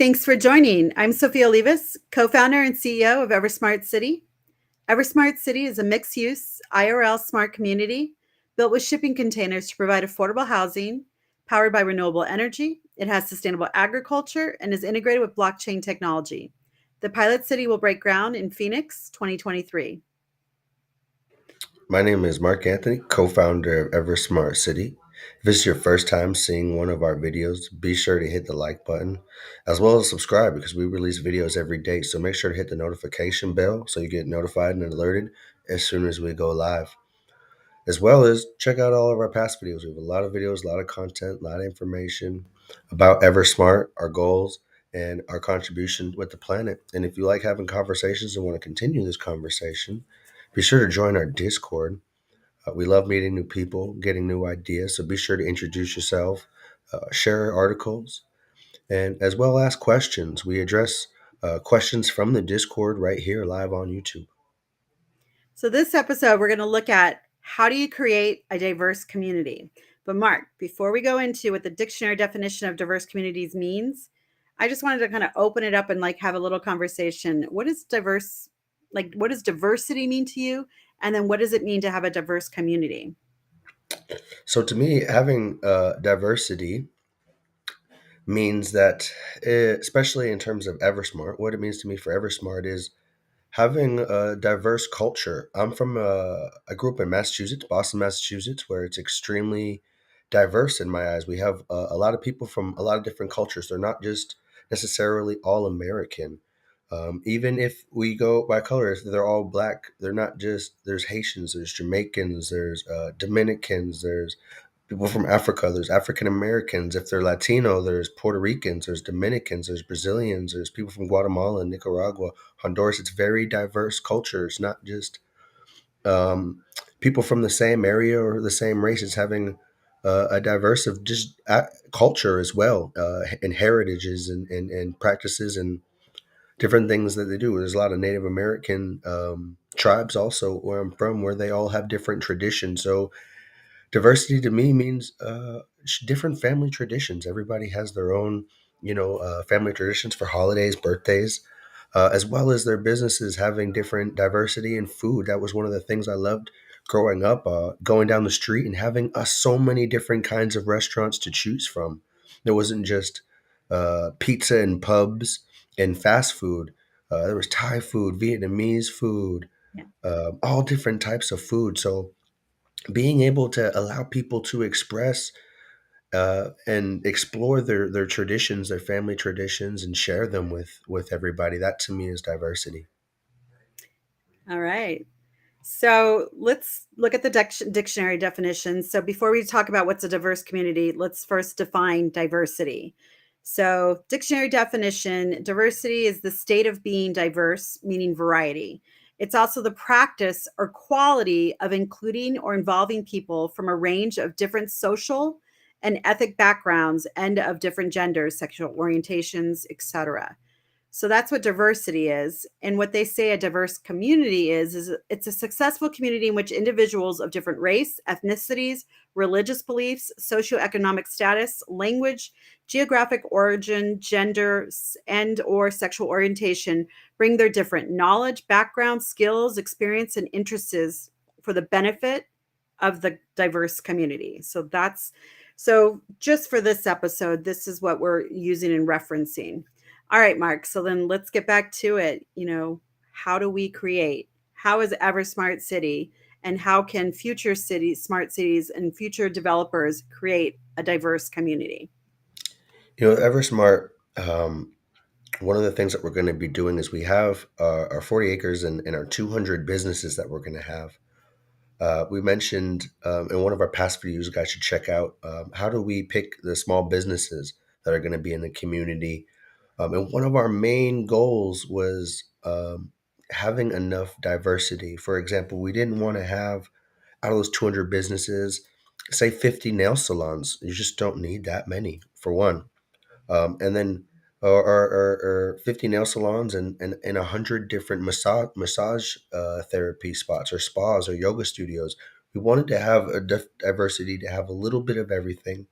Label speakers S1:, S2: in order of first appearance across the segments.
S1: thanks for joining. I'm Sophia Olivas, co-founder and CEO of EverSmart City. EverSmart City is a mixed-use IRL smart community built with shipping containers to provide affordable housing, powered by renewable energy. It has sustainable agriculture and is integrated with blockchain technology. The pilot city will break ground in Phoenix, 2023.
S2: My name is Mark Anthony, co-founder of EverSmart City. If this is your first time seeing one of our videos, be sure to hit the like button as well as subscribe because we release videos every day. So make sure to hit the notification bell so you get notified and alerted as soon as we go live. As well as check out all of our past videos. We have a lot of videos, a lot of content, a lot of information about EverSmart, our goals, and our contribution with the planet. And if you like having conversations and want to continue this conversation, be sure to join our Discord. We love meeting new people, getting new ideas. So be sure to introduce yourself, share articles, and as well ask questions. We address questions from the Discord right here live on YouTube.
S1: So this episode, we're going to look at how do you create a diverse community. But Mark, before we go into what the dictionary definition of diverse communities means, I just wanted to kind of open it up and have a little conversation. What is diverse? What does diversity mean to you? And then what does it mean to have a diverse community?
S2: So to me, having diversity means that, especially in terms of EverSmart, what it means to me for EverSmart is having a diverse culture. I grew up in Massachusetts, Boston, Massachusetts, where it's extremely diverse in my eyes. We have a lot of people from a lot of different cultures. They're not just necessarily all American. Even if we go by color, if they're all black, they're not just, there's Haitians, there's Jamaicans, there's Dominicans, there's people from Africa, there's African Americans. If they're Latino, there's Puerto Ricans, there's Dominicans, there's Brazilians, there's people from Guatemala, Nicaragua, Honduras. It's very diverse culture. It's not just um, people from the same area or the same race. It's having a diverse of just culture as well, and heritages and practices and different things that they do. There's a lot of Native American tribes also where I'm from, where they all have different traditions. So diversity to me means different family traditions. Everybody has their own, family traditions for holidays, birthdays, as well as their businesses having different diversity in food. That was one of the things I loved growing up, going down the street and having so many different kinds of restaurants to choose from. There wasn't just pizza and pubs and fast food. There was Thai food, Vietnamese food,
S1: Yeah.
S2: all different types of food. So being able to allow people to express and explore their traditions, their family traditions, and share them with everybody. That to me is diversity.
S1: All right. So let's look at the dictionary definition. So before we talk about what's a diverse community, let's first define diversity. So, dictionary definition: diversity is the state of being diverse, meaning variety. It's also the practice or quality of including or involving people from a range of different social and ethnic backgrounds and of different genders, sexual orientations, etc. So that's what diversity is. And what they say a diverse community is it's a successful community in which individuals of different race, ethnicities, religious beliefs, socioeconomic status, language, geographic origin, gender, and or sexual orientation bring their different knowledge, background, skills, experience, and interests for the benefit of the diverse community. So just for this episode, this is what we're using and referencing. All right, Mark. So then let's get back to it. How do we create? How is EverSmart City and how can future cities, smart cities, and future developers create a diverse community?
S2: EverSmart. One of the things that we're going to be doing is we have our 40 acres and our 200 businesses that we're going to have. We mentioned in one of our past videos, you guys should check out how do we pick the small businesses that are going to be in the community. And one of our main goals was having enough diversity. For example, we didn't want to have out of those 200 businesses, say 50 nail salons. You just don't need that many, for one. And then or 50 nail salons and 100 different massage therapy spots or spas or yoga studios. We wanted to have a diversity to have a little bit of everything.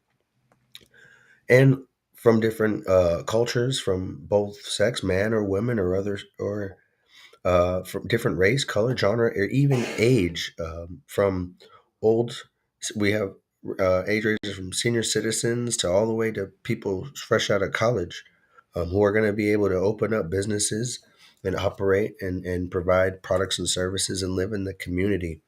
S2: And from different cultures, from both sex, man or women or others, or from different race, color, genre, or even age. From old, we have age ranges from senior citizens to all the way to people fresh out of college, who are going to be able to open up businesses and operate and provide products and services and live in the community.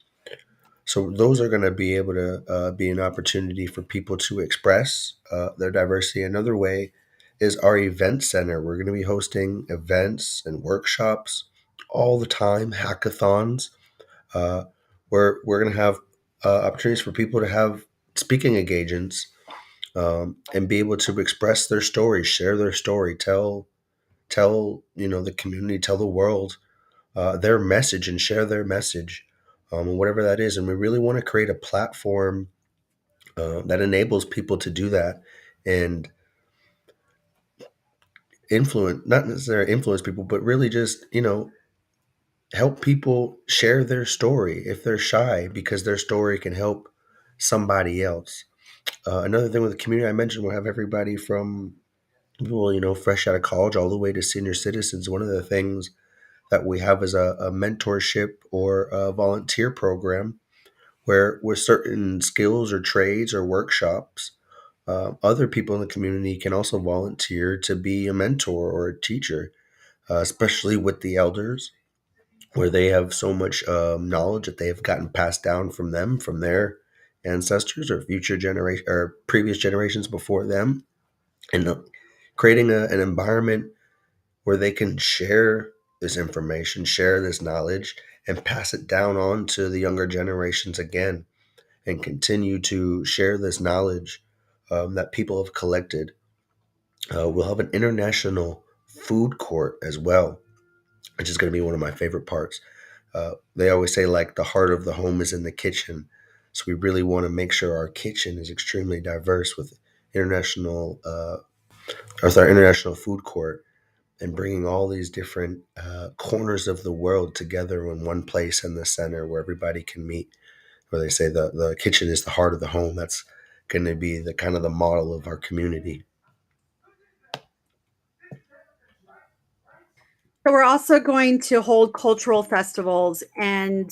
S2: So those are going to be able to be an opportunity for people to express their diversity. Another way is our event center. We're going to be hosting events and workshops all the time, hackathons, uh, where we're going to have opportunities for people to have speaking engagements, and be able to express their story, share their story, tell the community, tell the world their message and share their message, and whatever that is. And we really want to create a platform that enables people to do that and influence, not necessarily influence people, but really just, help people share their story if they're shy, because their story can help somebody else. Another thing with the community I mentioned, we'll have everybody from people, fresh out of college all the way to senior citizens. One of the things that we have is a mentorship or a volunteer program where with certain skills or trades or workshops, other people in the community can also volunteer to be a mentor or a teacher, especially with the elders, where they have so much knowledge that they have gotten passed down from them, from their ancestors or future generation or previous generations before them, and creating an environment where they can share this information, share this knowledge, and pass it down on to the younger generations again, and continue to share this knowledge that people have collected. We'll have an international food court as well, which is going to be one of my favorite parts. They always say, like, the heart of the home is in the kitchen. So we really want to make sure our kitchen is extremely diverse with our international food court, and bringing all these different corners of the world together in one place in the center where everybody can meet. Where they say the kitchen is the heart of the home. That's going to be the kind of the model of our community.
S1: So we're also going to hold cultural festivals, and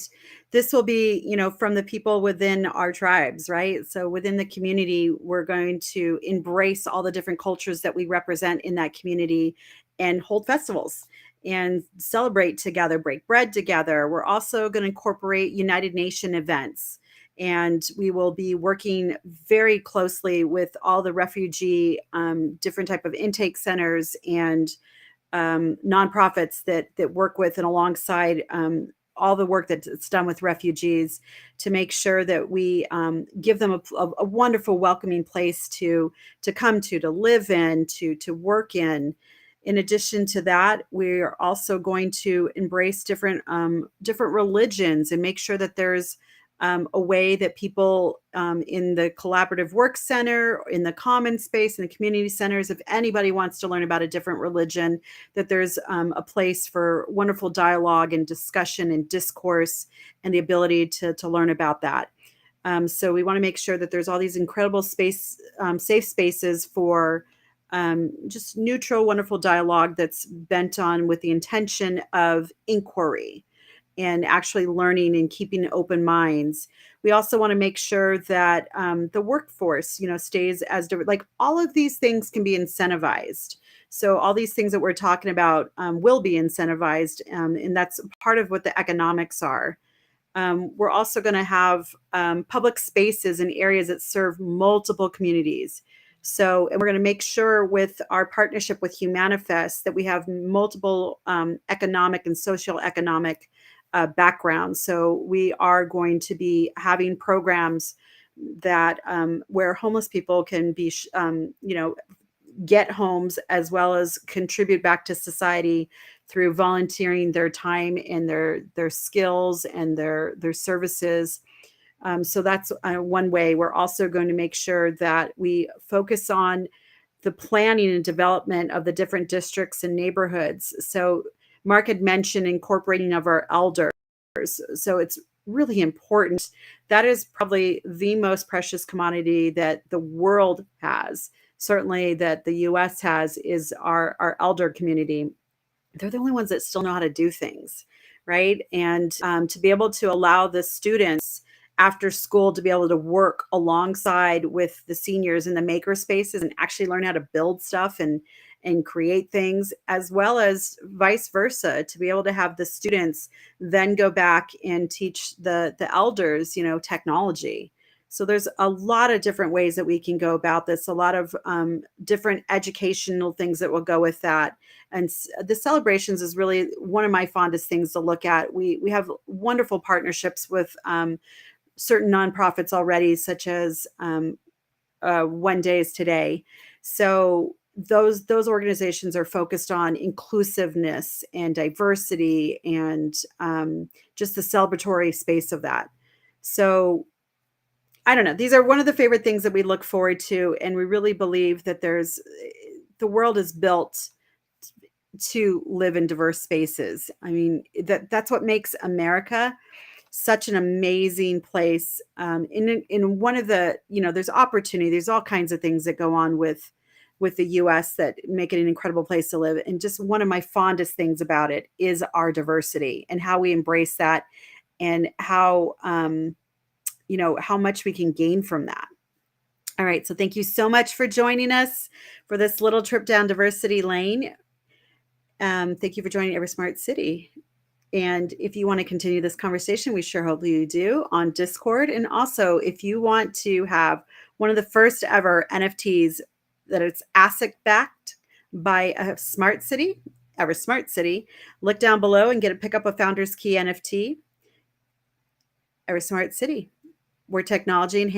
S1: this will be, from the people within our tribes, right? So within the community, we're going to embrace all the different cultures that we represent in that community and hold festivals and celebrate together, break bread together. We're also going to incorporate United Nation events. And we will be working very closely with all the refugee, different type of intake centers and nonprofits that work with and alongside all the work that's done with refugees, to make sure that we give them a wonderful, welcoming place to come to live in, to work in. In addition to that, we are also going to embrace different religions and make sure that there's a way that people in the collaborative work center, in the common space, in the community centers, if anybody wants to learn about a different religion, that there's a place for wonderful dialogue and discussion and discourse and the ability to learn about that. So we want to make sure that there's all these incredible safe spaces for just neutral, wonderful dialogue that's bent on with the intention of inquiry and actually learning and keeping open minds. We also want to make sure that the workforce, stays as like all of these things can be incentivized. So all these things that we're talking about will be incentivized, and that's part of what the economics are. We're also going to have public spaces in areas that serve multiple communities. So, and we're going to make sure with our partnership with Humanifest that we have multiple economic and social economic backgrounds. So we are going to be having programs that where homeless people can be, get homes as well as contribute back to society through volunteering their time and their skills and their services. So that's one way. We're also going to make sure that we focus on the planning and development of the different districts and neighborhoods. So Mark had mentioned incorporating of our elders. So it's really important. That is probably the most precious commodity that the world has. certainly that the US has is our elder community. They're the only ones that still know how to do things, right? And to be able to allow the students after school to be able to work alongside with the seniors in the maker spaces and actually learn how to build stuff and create things, as well as vice versa, to be able to have the students then go back and teach the elders, technology. So there's a lot of different ways that we can go about this, a lot of different educational things that will go with that. And the celebrations is really one of my fondest things to look at. We have wonderful partnerships with certain nonprofits already, such as One Day is Today. So those organizations are focused on inclusiveness and diversity and just the celebratory space of that. So I don't know. These are one of the favorite things that we look forward to, and we really believe that the world is built to live in diverse spaces. I mean, that's what makes America such an amazing place. In one of the, there's opportunity. There's all kinds of things that go on with the U.S. that make it an incredible place to live. And just one of my fondest things about it is our diversity and how we embrace that, and how much we can gain from that. All right. So thank you so much for joining us for this little trip down diversity lane. Thank you for joining EverSmart City. And if you want to continue this conversation, we sure hope you do on Discord. And also, if you want to have one of the first ever NFTs that it's asset backed by a smart city, EverSmart City, look down below and pick up a Founder's Key NFT. EverSmart City, where technology enhances